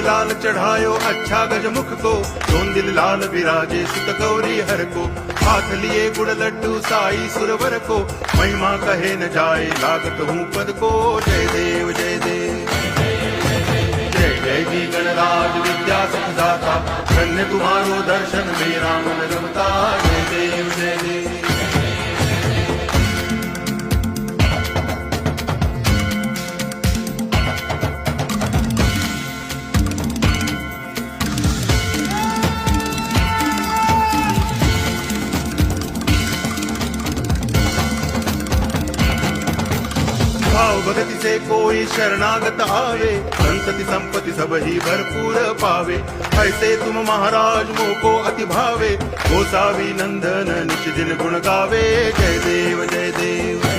लाल चढ़ायो अच्छा गजमुख को, दोन दिल लाल विराजे सुत गौरी हर को, हाथ लिए गुड़ लड्डू साई सुरवर को, महिमा कहे न जाए लागत हूँ पद को। जय देव जय देव जय जय जी गणराज विद्या सुखदाता, धन्य तुम्हारो दर्शन मेरा मन रमता। जय देव जय देव भाव भगति से कोई शरणागत आवे, संतति संपत्ति सब ही भरपूर पावे। ऐसे तुम महाराज मोको अति भावे, गोसावी नंदन निज दिन गुण गावे। जय देव जय देव